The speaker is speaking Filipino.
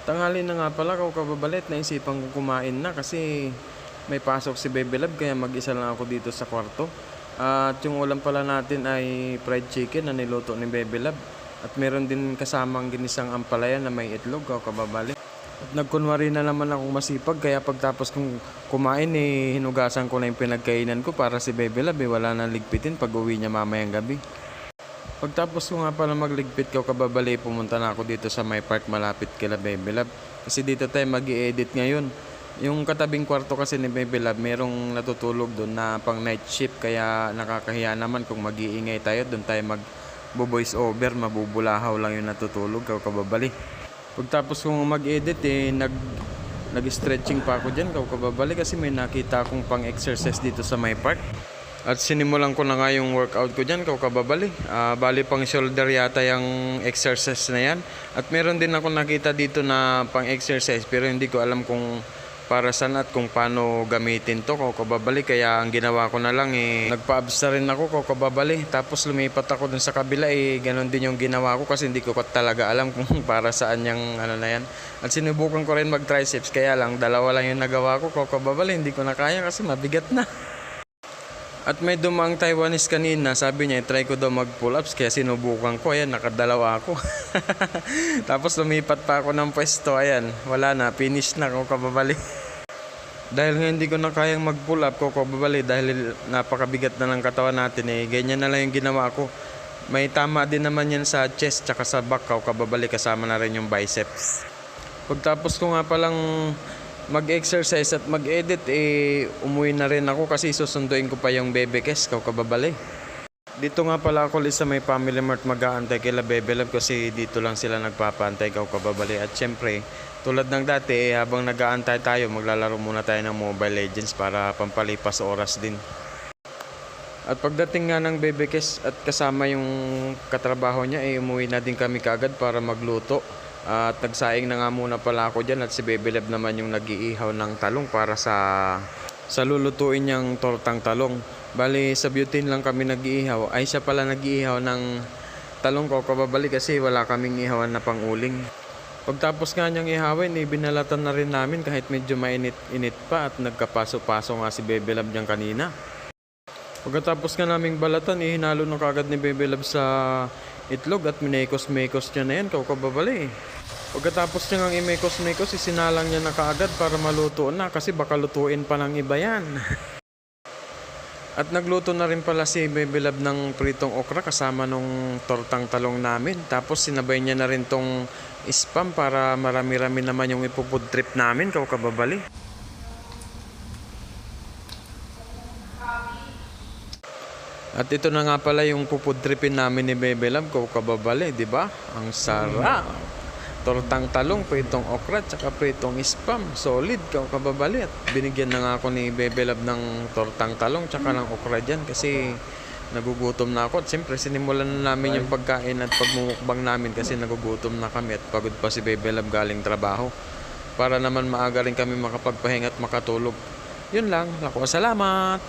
Tanghali na nga pala, kababalit, naisipan ko kumain na kasi may pasok si Bebe Love kaya mag-isa lang ako dito sa kwarto. At yung ulam pala natin ay fried chicken na niluto ni Bebe Love. At meron din kasamang ginisang ampalaya na may itlog, kababalit. At nagkunwari na naman akong masipag kaya pagtapos kong kumain hinugasan ko na yung pinagkainan ko para si Bebe Love wala nang ligpitin pag uwi niya mamayang gabi. Pagtapos ko nga pala magligpit ko kababali, pumunta na ako dito sa my park malapit kila Bebe Love. Kasi dito tayo mag-i-edit ngayon. Yung katabing kwarto kasi ni Bebe Love, merong natutulog doon na pang night shift. Kaya nakakahiya naman kung mag-iingay tayo. Doon tayo mag-voice over, mabubulahaw lang yung natutulog kababali. Pagtapos kong mag-edit nag-stretching pa ako dyan kababali kasi may nakita akong pang-exercise dito sa my park. At sinimulan ko na nga yung workout ko dyan, kababali. Bali pang shoulder yata yung exercise na yan. At meron din ako nakita dito na pang exercise pero hindi ko alam kung para saan at kung paano gamitin to, kababali. Kaya ang ginawa ko na lang nagpa-abs na rin ako, kababali. Tapos lumipat ako dun sa kabila, ganon din yung ginawa ko kasi hindi ko talaga alam kung para saan yung ano na yan. At sinubukan ko rin mag-triceps, kaya lang dalawa lang yung nagawa ko, kababali. Hindi ko na kaya kasi mabigat na. At may dumang Taiwanese kanina, sabi niya, try ko daw mag-pull-ups, kaya sinubukan ko, ayan, nakadalawa ako. Tapos lumipat pa ako ng pwesto, ayan, wala na, finish na ako, kababali. Dahil nga hindi ko na kayang mag-pull-up ko, kababali, dahil napakabigat na ng katawan natin, ganyan na lang yung ginawa ko. May tama din naman yan sa chest, tsaka sa back, kababali, kasama na rin yung biceps. Pagtapos ko nga palang mag-exercise at mag-edit, umuwi na rin ako kasi susunduin ko pa yung Bebe Kes, kababali. Dito nga pala ako sa may Family Mart mag-aantay kila Bebe Love kasi dito lang sila nagpapaantay, kababali. At syempre, tulad ng dati, habang nag-aantay tayo, maglalaro muna tayo ng Mobile Legends para pampalipas oras din. At pagdating nga ng Bebe Kes at kasama yung katrabaho niya, umuwi na din kami kaagad para magluto. At nagsaing na nga muna pala ako dyan at si Bebe Love naman yung nag-iihaw ng talong para sa lulutuin niyang tortang talong. Bali sa butane lang kami nag-iihaw, ay siya pala nag-iihaw ng talong, kababali, kasi wala kaming ihawan na panguling. Pagtapos nga niyang ihawin, binalatan na rin namin kahit medyo mainit-init pa at nagkapaso-paso nga si Bebe Love niyang kanina. Pagkatapos nga naming balatan, hinalo na kagad ni Bebe Love sa itlog at minekos-mekos niya na yan, kababali. Pagkatapos niya ngang imekos-mekos, isinalang niya na kaagad para maluto na kasi baka lutuin pa ng iba yan. At nagluto na rin pala si Bebe Love ng pritong okra kasama nung tortang talong namin. Tapos sinabay niya na rin tong spam para marami-rami naman yung ipupud trip namin, kababali. At ito na nga pala yung pupudripin namin ni Bebe Love, kababali, di ba? Ang sarap. Tortang talong, pritong okra, tsaka pritong spam. Solid, kababali. At binigyan na nga ako ni Bebe Love ng tortang talong, tsaka ng okra dyan kasi nagugutom na ako. At siyempre, sinimulan na namin yung pagkain at pagmumukbang namin kasi nagugutom na kami at pagod pa si Bebe Love galing trabaho. Para naman maaga rin kami makapagpahinga at makatulog. Yun lang. Salamat!